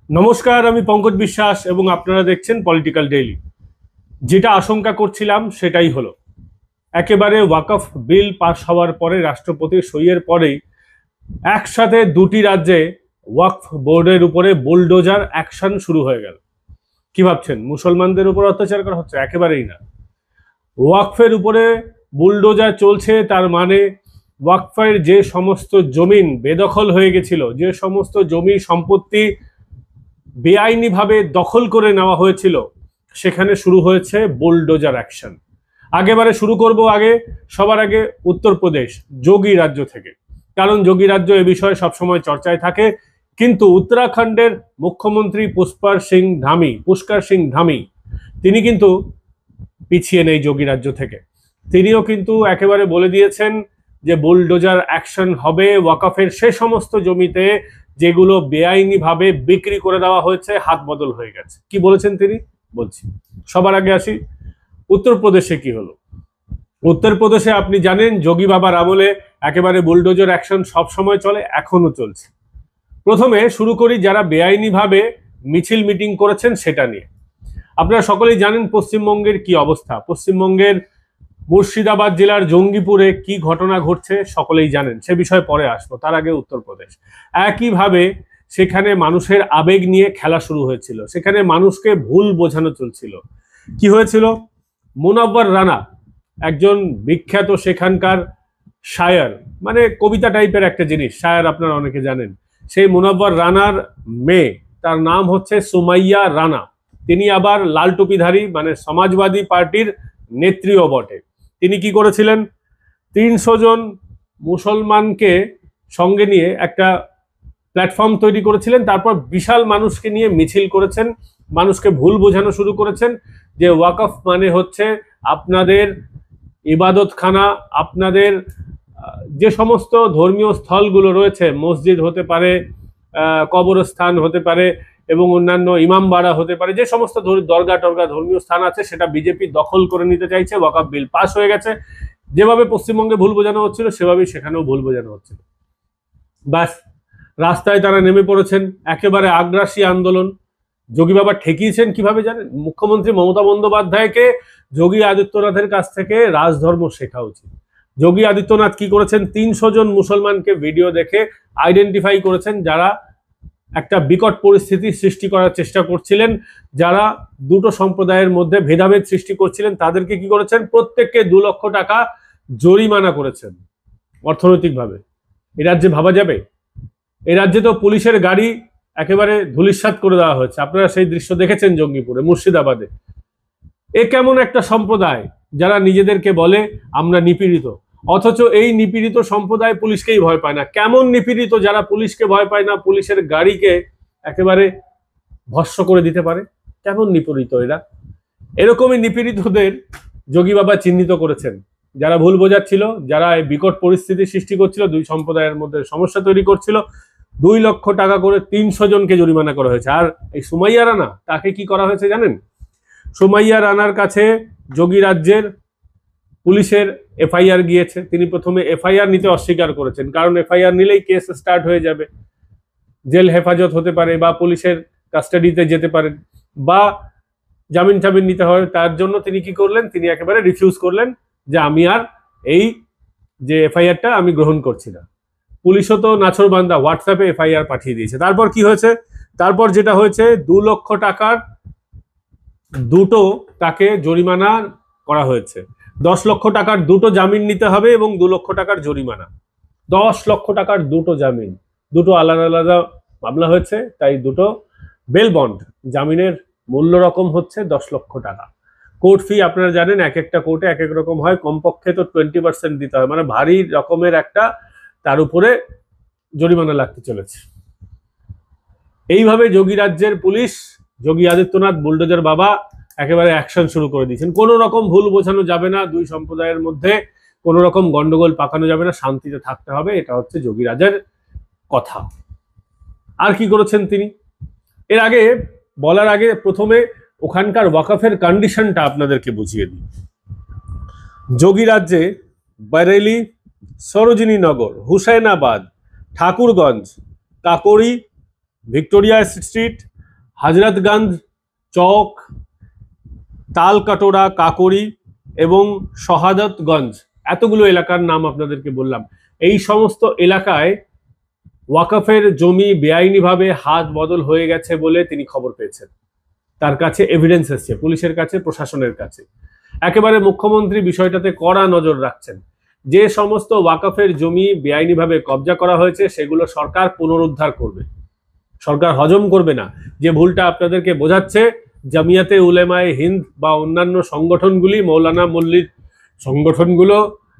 নমস্কার, আমি পঙ্কজ বিশ্বাস এবং আপনারা দেখছেন পলিটিক্যাল ডেইলি। যেটা আশঙ্কা করছিলাম সেটাই হলো। একেবারে ওয়াকফ বিল পাস হওয়ার পরে রাষ্ট্রপতির সইয়ের পরেই একসাথে দুটি রাজ্যে ওয়াকফ বোর্ডের উপরে বুলডোজার অ্যাকশন শুরু হয়ে গেল। কি ভাবছেন মুসলমানদের উপর অত্যাচার করা হচ্ছে? একেবারেই না। ওয়াকফের উপরে বুলডোজার চলছে, তার মানে ওয়াকফের যে সমস্ত জমিন বেদখল হয়ে গেছিল, যে সমস্ত জমি সম্পত্তি বেআইনিভাবে দখল করে নেওয়া হয়েছিল, সেখানে শুরু হয়েছে বুলডোজার অ্যাকশন। সবার আগে উত্তরপ্রদেশ যোগী রাজ্য থেকে, কারণ যোগী রাজ্য এ বিষয়ে সবসময় চর্চায় থাকে। কিন্তু উত্তরাখণ্ডের মুখ্যমন্ত্রী পুষ্কর সিং ধামি তিনি কিন্তু পিছিয়ে নেই যোগী রাজ্য থেকে। তিনিও কিন্তু একেবারে বলে দিয়েছেন যে বুলডোজার অ্যাকশন হবে ওয়াকফের সে সমস্ত জমিতে যেগুলো বেআইনিভাবে বিক্রি করে দেওয়া হয়েছে, হাত বদল হয়ে গেছে। কি বলেছেন তিনি, বলছি। সবার আগে আসি উত্তরপ্রদেশে কি হলো। উত্তরপ্রদেশে আপনি জানেন যোগী বাবার আমলে একেবারে বুলডোজার অ্যাকশন সব সময় চলে, এখনো চলছে। প্রথমে শুরু করি যারা বেআইনিভাবে মিছিল মিটিং করেছেন সেটা নিয়ে। আপনারা সকলেই জানেন পশ্চিমবঙ্গের কি অবস্থা। পশ্চিমবঙ্গের মুর্শিদাবাদ জেলার জঙ্গিপুরে কি ঘটনা ঘটছে সকলেই জানেন, সে বিষয়ে পরে আসবো। তার আগে উত্তরপ্রদেশ, একইভাবে সেখানে মানুষের আবেগ নিয়ে খেলা শুরু হয়েছিল, সেখানে মানুষকে ভুল বোঝানো চলছিল। কি হয়েছিল, মুনাব্বর রানা একজন বিখ্যাত সেখানকার শায়ার, মানে কবিতা টাইপের একটা জিনিস, শায়ার আপনারা অনেকে জানেন। সেই মুনাব্বর রানার মেয়ে, তার নাম হচ্ছে সুমাইয়া রানা। তিনি আবার লাল টুপিধারী, মানে সমাজবাদী পার্টির নেত্রীও বটে। তিনি কি করেছিলেন, 300 জন মুসলমানকে সঙ্গে নিয়ে একটা প্ল্যাটফর্ম তৈরি করেছিলেন, তারপর বিশাল মানুষকে নিয়ে মিছিল করেছেন, মানুষকে ভুল বোঝানো শুরু করেছেন যে ওয়াকফ মানে হচ্ছে আপনাদের ইবাদতখানা, আপনাদের যে সমস্ত ধর্মীয় স্থলগুলো রয়েছে, মসজিদ হতে পারে, কবরস্থান হতে পারে এবং অন্যান্য ইমামবাড়া হতে পারে, যে সমস্ত দরগা টরগা ধর্মীয় স্থান আছে, সেটা বিজেপি দখল করে নিতে চাইছে। ওয়াকফ বিল পাস হয়ে গেছে, যেভাবে পশ্চিমবঙ্গে ভুল বোঝানো হচ্ছিল সেভাবেই সেখানেও ভুল বোঝানো হচ্ছিল। ব্যাস, রাস্তায় তারা নেমে পড়েছেন, একেবারে আগ্রাসী আন্দোলন। যোগী বাবা ঠেকিয়েছেন কিভাবে জানেন? মুখ্যমন্ত্রী মমতা বন্দ্যোপাধ্যায়কে যোগী আদিত্যনাথের কাছ থেকে রাজধর্ম শেখা উচিত। যোগী আদিত্যনাথ কি করেছেন, 300 জন মুসলমানকে ভিডিও দেখে আইডেন্টিফাই করেছেন যারা একটা বিকট পরিস্থিতি সৃষ্টি করার চেষ্টা করছিলেন, যারা দুটো সম্প্রদায়ের মধ্যে ভেদাভেদ সৃষ্টি করছিলেন। তাদেরকে কি করেছেন, প্রত্যেককে 2 লক্ষ টাকা জরিমানা করেছেন অর্থনৈতিকভাবে। এ রাজ্যে ভাবা যাবে? এই রাজ্যে তো পুলিশের গাড়ি একেবারে ধূলিসাৎ করে দেওয়া হয়েছে, আপনারা সেই দৃশ্য দেখেছেন জঙ্গিপুরে, মুর্শিদাবাদে। এ কেমন একটা সম্প্রদায় যারা নিজেদেরকে বলে আমরা নিপীড়িত, অথচ এই নিপীড়িত সম্প্রদায় পুলিশকেই ভয় পায় না। কেমন নিপীড়িত যারা পুলিশকে ভয় পায় না, পুলিশের গাড়িকে একেবারে ভস্ম করে দিতে পারে, কেমন নিপীড়িত এরা। এরকমই নিপীড়িতদের যোগী বাবা চিহ্নিত করেছেন, যারা ভুল বোঝাচ্ছিল, যারা এই বিকট পরিস্থিতি সৃষ্টি করছিল, দুই সম্প্রদায়ের মধ্যে সমস্যা তৈরি করছিল। 2 লক্ষ টাকা করে 300 জনকে জরিমানা করা হয়েছে। আর এই সুমাইয়া রানা, তাকে কি করা হয়েছে জানেন? সুমাইয়া রানার কাছে যোগী রাজ্যের পুলিশের এফআইআর গিয়েছে। তিনি প্রথমে এফআইআর নিতে অস্বীকার করেছেন, কারণ এফআইআর নিলেই কেস স্টার্ট হয়ে যাবে, জেল হেফাজত হতে পারে, বা পুলিশের কাস্টাডিতে যেতে পারেন, বা জামিন টামিন নিতে হয়। তার জন্য তিনি কি করলেন, তিনি একেবারে রিফিউজ করলেন যে আমি আর এই যে এফআইআরটা আমি গ্রহণ করছি না। পুলিশও তো নাছরবান্দা, হোয়াটসঅ্যাপে এফআইআর পাঠিয়ে দিয়েছে। তারপর কি হয়েছে, তারপর যেটা হয়েছে, 2 লক্ষ টাকার দুটো তাকে জরিমানা করা হয়েছে। 10 লক্ষ টাকার দুটো জামিন নিতে হবে এবং 2 লক্ষ টাকার জরিমানা। 10 লক্ষ টাকার দুটো জামিন, দুটো আলাদা আলাদা মামলা হয়েছে, তাই দুটো বেল বন্ড। জামিনের মূল্য রকম হচ্ছে 10 লক্ষ টাকা। কোর্ট ফি আপনারা জানেন এক একটা কোর্টে এক এক রকম হয়, কমপক্ষে তো 20% দিতে হয়, মানে ভারী রকমের একটা, তার উপরে জরিমানা লাগতে চলেছে। এইভাবে যোগী রাজ্যের পুলিশ, যোগী আদিত্যনাথ বুলডোজার বাবা একেবারে অ্যাকশন শুরু করে দিয়েছেন। কোনো রকম ভুল বোঝানো যাবে না, দুই সম্প্রদায়ের মধ্যে কোনো রকম গন্ডগোল পাকানো যাবে না, শান্তিতে থাকতে হবে, এটা হচ্ছে যোগী রাজের কথা। আর কি করেছেন তিনি, এর আগে বলার আগে প্রথমে ওখানকার ওয়াকফের কন্ডিশনটা আপনাদেরকে বুঝিয়ে দিই। যোগী রাজ্যে বরেলি, সরোজিনীনগর, হুসেনাবাদ, ঠাকুরগঞ্জ, কাকোরি, ভিক্টোরিয়া স্ট্রিট, হাজরতগঞ্জ, চক, তালকাটোরা, কাকরি এবং শহাদতগঞ্জ, এতগুলো এলাকার নাম আপনাদেরকে বললাম। এই সমস্ত এলাকায় ওয়াকফের জমি বেআইনিভাবে হাত বদল হয়ে গেছে বলে তিনি খবর পেয়েছেন। তার কাছে এভিডেন্স এসছে, পুলিশের কাছে, প্রশাসনের কাছে। একেবারে মুখ্যমন্ত্রী বিষয়টাতে কড়া নজর রাখছেন। যে সমস্ত ওয়াকফের জমি বেআইনিভাবে কবজা করা হয়েছে সেগুলো সরকার পুনরুদ্ধার করবে, সরকার হজম করবে না। যে ভুলটা আপনাদেরকে বোঝাচ্ছে জামিয়াতে উলেমায়ে হিন্দ বা অন্যান্য সংগঠনগুলি, মৌলানা মল্লির সংগঠনগুলো,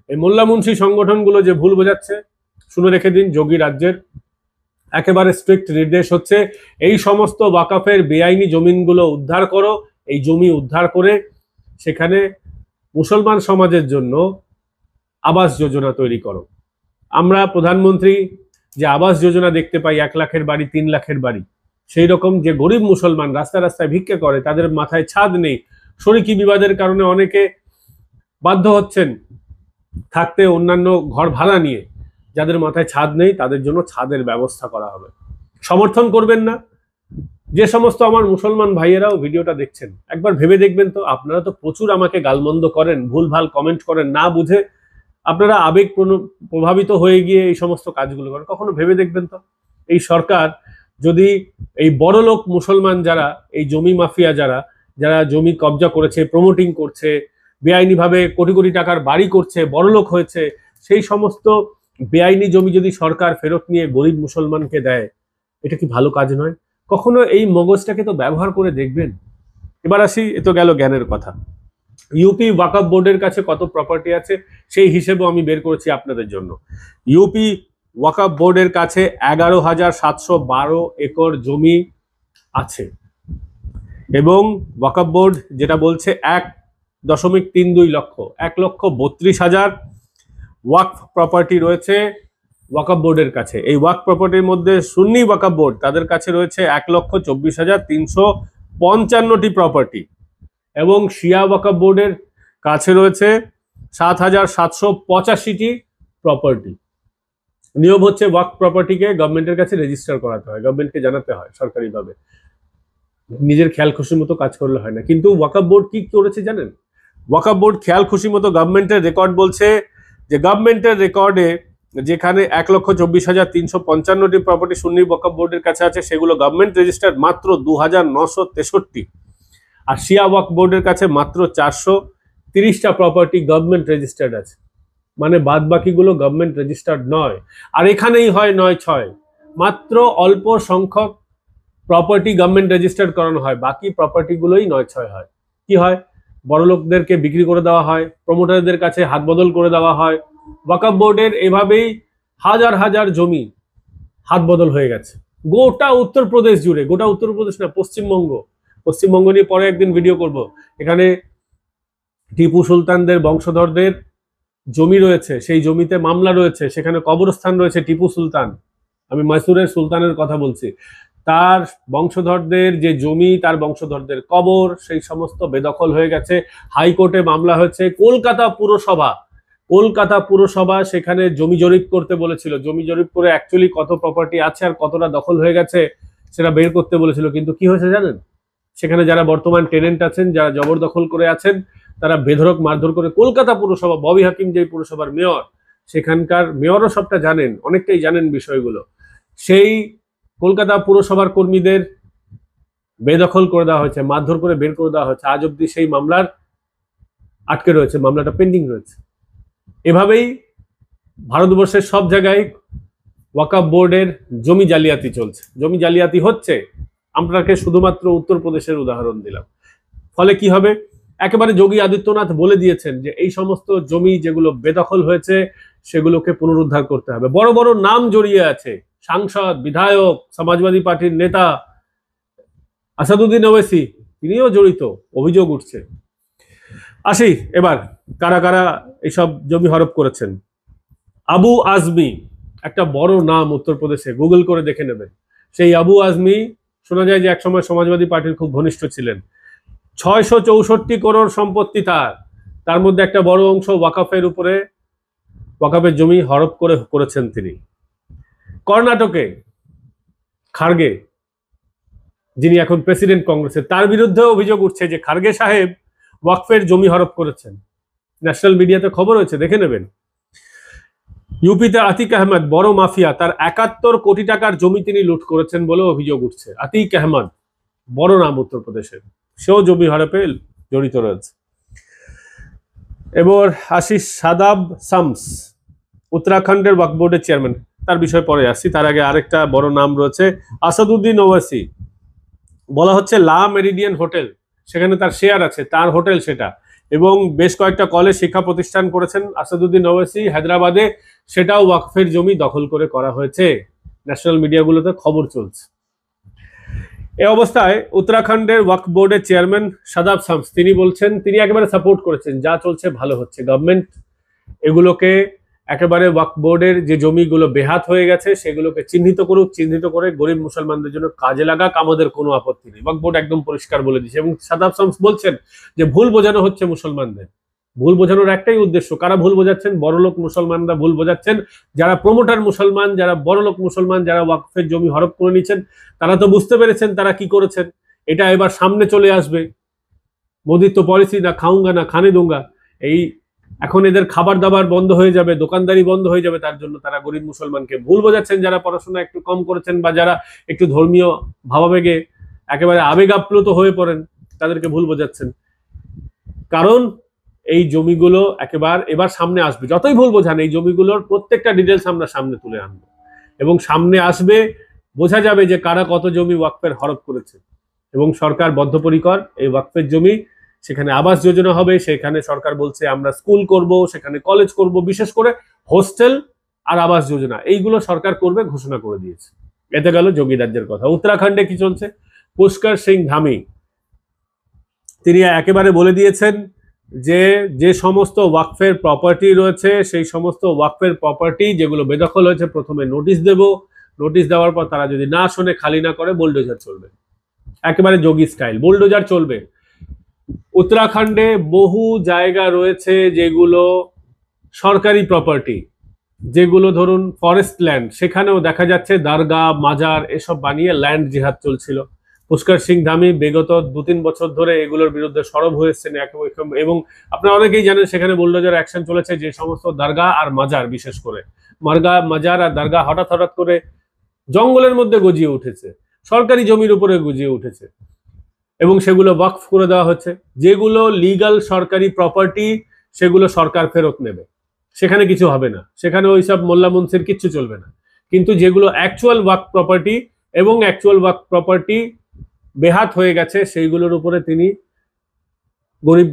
এই মোল্লা মুন্সি সংগঠনগুলো যে ভুল বোঝাচ্ছে, শুনে রেখে দিন, যোগী রাজ্যের একেবারে স্ট্রিক্ট নির্দেশ হচ্ছে এই সমস্ত ওয়াকফের বেআইনি জমিনগুলো উদ্ধার করো। এই জমি উদ্ধার করে সেখানে মুসলমান সমাজের জন্য আবাস যোজনা তৈরি করো। আমরা প্রধানমন্ত্রী যে আবাস যোজনা দেখতে পাই, 1 লাখের বাড়ি, 3 লাখের বাড়ি, সেই রকম যে গরিব মুসলমান রাস্তায় রাস্তায় ভিক্ষা করে, তাদের মাথায় ছাদ নেই, শরিকি বিবাদের কারণে অনেকে বাধ্য হচ্ছেন থাকতে অন্যান্য ঘর ভাড়া নিয়ে, যাদের মাথায় ছাদ নেই তাদের জন্য ছাদের ব্যবস্থা করা হবে। সমর্থন করবেন না? যে সমস্ত আমার মুসলমান ভাইয়েরাও ভিডিওটা দেখছেন, একবার ভেবে দেখবেন তো। আপনারা তো প্রচুর আমাকে গালমন্দ করেন, ভুলভাল কমেন্ট করেন, না বুঝে আপনারা আবেগ প্রভাবিত হয়ে গিয়ে এই সমস্ত কাজগুলো করেন। কখনো ভেবে দেখবেন তো, এই সরকার যদি এই বড়লোক মুসলমান যারা, এই জমি মাফিয়া যারা, যারা জমি কবজা করেছে, প্রমোটিং করছে, বেআইনিভাবে কোটি কোটি টাকার বাড়ি করছে, বড়লোক হয়েছে, সেই সমস্ত বেআইনি জমি যদি সরকার ফেরত নিয়ে গরিব মুসলমানকে দেয়, এটা কি ভালো কাজ নয়? কখনো এই মগজটাকে তো ব্যবহার করে দেখবেন। এবার আসি, এ তো গেল জ্ঞানের কথা। ইউপি ওয়াকফ বোর্ডের কাছে কত প্রপার্টি আছে সেই হিসেবেও আমি বের করেছি আপনাদের জন্য। ইউপি ওয়াকফ বোর্ডের কাছে 11,712 একর জমি আছে এবং ওয়াকফ বোর্ড যেটা বলছে 1.32 লক্ষ, 1,32,000 ওয়াকফ প্রপার্টি রয়েছে ওয়াকফ বোর্ডের কাছে। এই ওয়াকফ প্রপার্টির মধ্যে সুন্নি ওয়াকফ বোর্ড, তাদের কাছে রয়েছে 1,24,355টি প্রপার্টি এবং শিয়া ওয়াকফ বোর্ডের কাছে রয়েছে 7,785টি প্রপার্টি। নিয়ম হচ্ছে ওয়াকফ প্রপার্টিকে গভর্নমেন্টের কাছে রেজিস্টার করাতে হয়, গভর্নমেন্টকে জানাতে হয় সরকারিভাবে। নিজের খেয়াল খুশি মতো কাজ করলে হয় না। কিন্তু ওয়াকফ বোর্ড কি করেছে জানেন? ওয়াকফ বোর্ড খেয়াল খুশি মতো, গভর্নমেন্টের রেকর্ড বলছে যে গভর্নমেন্টের রেকর্ডে যেখানে 1,24,355টি প্রপার্টি সুন্নি ওয়াকফ বোর্ডের কাছে আছে, সেগুলো গভর্নমেন্ট রেজিস্টার্ড মাত্র 2,963, আর শিয়া ওয়াকফ বোর্ডের কাছে মাত্র 430টা প্রপার্টি গভর্নমেন্ট রেজিস্টার্ড আছে। মানে বাদ বাকিগুলো গভর্নমেন্ট রেজিস্টার্ড নয়। আর এখানেই হয় 9-6, মাত্র অল্প সংখ্যক প্রপার্টি গভর্নমেন্ট রেজিস্টার্ড করানো হয়, বাকি প্রপার্টিগুলোই 9-6 হয়। কি হয়? বড়লোকদেরকে বিক্রি করে দেওয়া হয়, প্রমোটারদের কাছে হাত বদল করে দেওয়া হয়। ওয়াকফ বোর্ডের এভাবেই হাজার হাজার জমি হাত বদল হয়ে গেছে গোটা উত্তরপ্রদেশ জুড়ে। গোটা উত্তরপ্রদেশ না, পশ্চিমবঙ্গ নিয়ে পরে একদিন ভিডিও করব। এখানে টিপু সুলতানদের বংশধরদের জমি রয়েছে, সেই জমিতে মামলা রয়েছে, সেখানে কবরস্থান রয়েছে টিপু সুলতান, আমি মৈসুরের সুলতানের কথা বলছি, তার বংশধরদের যে জমি, তার বংশধরদের কবর, সেই সমস্ত বেদখল হয়ে গেছে। হাইকোর্টে মামলা হয়েছে। কলকাতা পুরসভা সেখানে জমি জরিপ করতে বলেছিল, জমি জরিপ করে অ্যাকচুয়ালি কত প্রপার্টি আছে আর কতটা দখল হয়ে গেছে সেটা বের করতে বলেছিল। কিন্তু কি হয়েছে জানেন? সেখানে যারা বর্তমান টেনেন্ট আছেন, যারা জবরদখল করে আছেন, তারা বেধড়ক মারধর করে কলকাতা পুরসভা, ববি হাকিম যে পুরসভার মেয়র, সেখানকার মেয়রও সবটা জানেন, অনেকটাই জানেন বিষয়গুলো, সেই কলকাতা পুরসভার কর্মীদের বেদখল করে দেওয়া হয়েছে, মারধর করে বের করে দেওয়া হয়েছে। আজ অব্দি সেই মামলার আটকে রয়েছে, মামলাটা পেন্ডিং রয়েছে। এভাবেই ভারতবর্ষের সব জায়গায় ওয়াকফ বোর্ডের জমি জালিয়াতি চলছে, জমি জালিয়াতি হচ্ছে। আপনাকে শুধুমাত্র উত্তরপ্রদেশের উদাহরণ দিলাম। ফলে কি হবে? একেবারে যোগী আদিত্যনাথ বলে দিয়েছেন যে এই সমস্ত জমি যেগুলো বেদখল হয়েছে সেগুলোকে পুনরুদ্ধার করতে হবে। বড় বড় নাম জড়িয়ে আছে, সাংসদ, বিধায়ক, সমাজবাদী পার্টির নেতা আসাদুদ্দিন ওওয়াইসি, তিনিও জড়িত, অভিযোগ উঠছে। আসি এবার কারা কারা এইসব জমি হরপ করেছেন। আবু আজমি একটা বড় নাম উত্তরপ্রদেশে, গুগল করে দেখে নেবেন। সেই আবু আজমি শোনা যায় যে একসময় সমাজবাদী পার্টির খুব ঘনিষ্ঠ ছিলেন। 664 করোড় সম্পত্তি তার মধ্যে একটা বড় অংশ ওয়াকফের উপরে, ওয়াকফের জমি হরপ করেছেন তিনি। কর্ণাটকে খার্গে যিনি এখন প্রেসিডেন্ট কংগ্রেসের, তার বিরুদ্ধে অভিযোগ উঠছে যে খারগে সাহেব ওয়াকফের জমি হরপ করেছেন। ন্যাশনাল মিডিয়াতে খবর হয়েছে, দেখে নেবেন। ইউপিতে আতিক আহমেদ বড় মাফিয়া, তার 71 কোটি টাকার জমি তিনি লুট করেছেন বলে অভিযোগ উঠছে। আতিক আহমেদ বড় নাম উত্তরপ্রদেশের, সেও জমি হরপে জড়িত রয়েছে। এবার আশিস সাদাব শামস, উত্তরাখণ্ডের ওয়াকফ বোর্ডের চেয়ারম্যান, তার বিষয়ে পরে আসছি। তার আগে আরেকটা বড় নাম রয়েছে আসাদুদ্দিন ওয়াইসি। বলা হচ্ছে লা মেরিডিয়ান হোটেল, সেখানে তার শেয়ার আছে, তার হোটেল সেটা, এবং বেশ কয়েকটা কলেজ শিক্ষা প্রতিষ্ঠান করেছেন আসাদুদ্দিন ওয়াইসি হায়দ্রাবাদে, সেটাও ওয়াকফের জমি দখল করে করা হয়েছে। ন্যাশনাল মিডিয়াগুলোতে খবর চলছে। এই অবস্থায় উত্তরাখণ্ডের ওয়াকফ বোর্ডের চেয়ারম্যান সাদাব শামস তিনি বলছেন, তিনি একেবারে সাপোর্ট করেছেন, যা চলছে ভালো হচ্ছে, গভর্নমেন্ট এগুলোকে একেবারে ওয়াকফ বোর্ডের যে জমিগুলো বেহাত হয়ে গেছে সেগুলোকে চিহ্নিত করুক, চিহ্নিত করে গরিব মুসলমানদের জন্য কাজে লাগাক, আমাদের কোনো আপত্তি নেই। ওয়াকফ বোর্ড একদম পরিষ্কার বলে দিচ্ছে। এবং সাদাব শামস বলছেন যে ভুল বোঝানো হচ্ছে মুসলমানদের। ভুল বোঝানোর একটাই উদ্দেশ্য, কারা ভুল বোঝাচ্ছেন? বড়লোক মুসলমানরা ভুল বোঝাচ্ছেন। যারা প্রমোটার মুসলমান, যারা বড়লোক মুসলমান, যারা ওয়াকফের জমি হরপ করে নিচ্ছেন, তারা তো বুঝতে পেরেছেন তারা কি করেছেন। এটা এবার সামনে চলে আসবে। মোদির তো পলিসি না খাউঙ্গা না খানে দুঙ্গা, এই এখন এদের খাবার দাবার বন্ধ হয়ে যাবে, দোকানদারি বন্ধ হয়ে যাবে, তার জন্য তারা গরিব মুসলমানকে ভুল বোঝাচ্ছেন। যারা পড়াশোনা একটু কম করেছেন বা যারা একটু ধর্মীয় ভাবাবেগে একেবারে আবেগ আপ্লুত হয়ে পড়েন, তাদেরকে ভুল বোঝাচ্ছেন। কারণ এই জমিগুলো এবার সামনে আসবে। যতই ভুল বোঝান, এই জমিগুলোর প্রত্যেকটা ডিটেলস আমরা সামনে তুলে আনবো, এবং সামনে আসবে, বোঝা যাবে যে কারা কত জমি ওয়াকফের হরপ করেছে। এবং সরকার বদ্ধপরিকর এই ওয়াকফের জমি, সেখানে আবাস যোজনা হবে, সেখানে সরকার বলছে আমরা স্কুল করব, সেখানে কলেজ করব, বিশেষ করে হোস্টেল আর আবাস যোজনা এইগুলো সরকার করবে ঘোষণা করে দিয়েছে। এতে গেল যোগী রাজ্যের কথা। উত্তরাখণ্ডে কি চলছে? পুষ্কর সিং ধামি তিনি একেবারে বলে দিয়েছেন যে যে সমস্ত ওয়াকফের প্রপার্টি রয়েছে, সেই সমস্ত ওয়াকফের প্রপার্টি যেগুলো বেদখল হয়েছে, প্রথমে নোটিশ দেব, নোটিশ দেওয়ার পর তারা যদি না শোনে, খালি না করে, বুলডোজার চলবে। একেবারে যোগী স্টাইল, বুলডোজার চলবে। উত্তরাখণ্ডে বহু জায়গা রয়েছে যেগুলো সরকারি প্রপার্টি, যেগুলো ধরুন ফরেস্ট ল্যান্ড, সেখানেও দেখা যাচ্ছে দরগা মাজার এসব বানিয়ে ল্যান্ড জিহাদ চলছিল। পুষ্কর সিং ধামি বিগত 2-3 বছর ধরে এগুলোর বিরুদ্ধে সরব হয়েছেন, এবং আপনারা অনেকেই জানেন সেখানে বুলডোজার অ্যাকশন চলেছে। যে সমস্ত দরগা আর মাজার, বিশেষ করে মাজার আর দরগা হঠাৎ হঠাৎ করে জঙ্গলের মধ্যে গজিয়ে উঠেছে, সরকারি জমির উপরে গজিয়ে উঠেছে, এবং সেগুলো ওয়াকফ করে দেওয়া হচ্ছে। যেগুলো লিগাল সরকারি প্রপার্টি, সেগুলো সরকার ফেরত নেবে, সেখানে কিছু হবে না, সেখানে ওইসব মোল্লা মুন্সির কিচ্ছু চলবে না। কিন্তু যেগুলো অ্যাকচুয়াল ওয়াকফ প্রপার্টি এবং অ্যাকচুয়াল ওয়াকফ প্রপার্টি বেহাত হয়ে গেছে, সেইগুলোর উপরে তিনি গরিব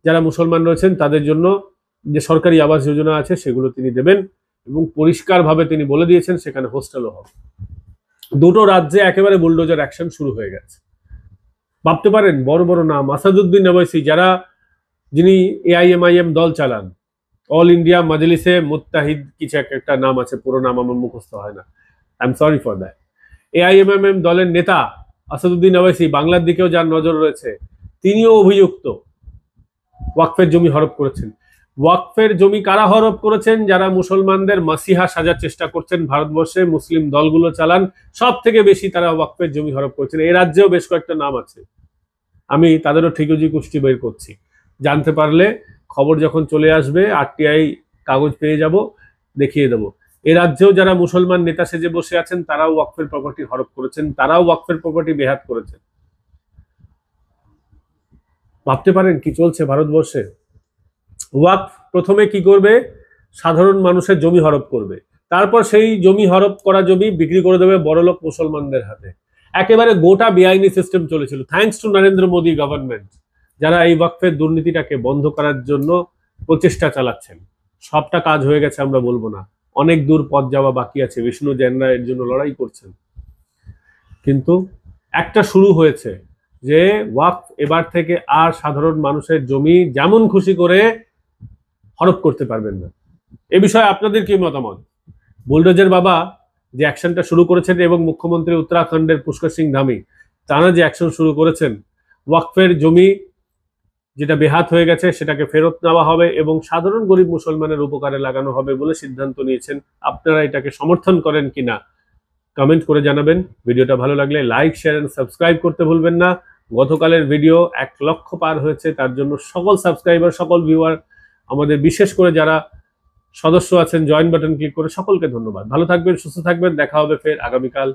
যারা মুসলমান রয়েছেন তাদের জন্য যে সরকারি আবাস যোজনা আছে সেগুলো তিনি দেবেন, এবং পরিষ্কারভাবে তিনি বলে দিয়েছেন সেখানে হোস্টেলও হবে। দুটো রাজ্যে একেবারে বুলডোজার অ্যাকশন শুরু হয়ে গেছে। ভাবতে পারেন, বড় বড় নাম, আসাদুদ্দিন ওয়াইসি, যিনি এআইএমআইএম দল চালান, অল ইন্ডিয়া মজলিসে মুত্তাহিদ কিছু একটা নাম আছে, পুরো নাম আমার মুখস্থ হয় না, I am sorry for that. AIMIM দলের নেতা আসাদুদ্দিন ওয়াইসি, বাংলার দিকেও যার নজর রয়েছে, তিনিও অভিযুক্ত ওয়াকফের জমি হরপ করেছেন। ওয়াকফের জমি কারা হরপ করেছেন? যারা মুসলমানদের মাসিহা সাজার চেষ্টা করছেন, ভারতবর্ষে মুসলিম দলগুলো চালান, সব থেকে বেশি তারা ওয়াকফের জমি হরপ করেছেন। এই রাজ্যেও বেশ কয়েকটা নাম আছে, আমি তাদেরও ঠিকুজি কুষ্টি বের করছি, জানতে পারলে খবর যখন চলে আসবে আরটিআই কাগজ পেয়ে যাব, দেখিয়ে দেবো। এ রাজ্যেও যারা মুসলমান নেতা সেজে বসে আছেন, তারাও ওয়াকফের প্রপার্টি হরপ করেছেন, তারাও ওয়াকফের প্রপার্টি বেহাত করেছেন। ভাবতে পারেন কি চলছে ভারতবর্ষে। ওয়াকফ প্রথমে কি করবে? সাধারণ মানুষের জমি হরপ করবে, তারপর সেই জমি হরপ করা জমি বিক্রি করে দেবে বড়লোক মুসলমানদের হাতে। একেবারে গোটা বেআইনি সিস্টেম চলেছিল। Thanks to Narendra Modi government, যারা এই ওয়াকফের দুর্নীতিটাকে বন্ধ করার জন্য প্রচেষ্টা চালাচ্ছেন। সবটা কাজ হয়ে গেছে আমরা বলবো না, অনেক দূর পথ যাওয়া বাকি আছে। বিষ্ণু জৈনরা এর জন্য লড়াই করছেন, কিন্তু একটা শুরু হয়েছে যে ওয়াকফ এবার থেকে আর সাধারণ মানুষের জমি যেমন খুশি করে হরপ করতে পারবেন না। এ বিষয়ে আপনাদের কি মতামত? বুলডোজার বাবা যে অ্যাকশনটা শুরু করেছেন, এবং মুখ্যমন্ত্রী উত্তরাখণ্ডের পুষ্কর সিং ধামি তারা যে অ্যাকশন শুরু করেছেন, ওয়াকফের জমি যেটা বেহাত হয়ে গেছে সেটাকে ফেরত নেওয়া হবে এবং সাধারণ গরিব মুসলমানের উপকারে লাগানো হবে বলে সিদ্ধান্ত নিয়েছেন। আপনারা এটাকে সমর্থন করেন কিনা কমেন্ট করে জানাবেন। ভিডিওটা ভালো লাগলে লাইক, শেয়ার এন্ড সাবস্ক্রাইব করতে ভুলবেন না। গতকালের ভিডিও 1 লক্ষ পার হয়েছে, তার জন্য সকল সাবস্ক্রাইবার, সকল ভিউয়ার, আমাদের বিশেষ করে যারা সদস্য আছেন জয়েন বাটন ক্লিক করে সকলকে ধন্যবাদ। ভালো থাকবেন, সুস্থ থাকবেন, দেখা হবে ফের আগামীকাল।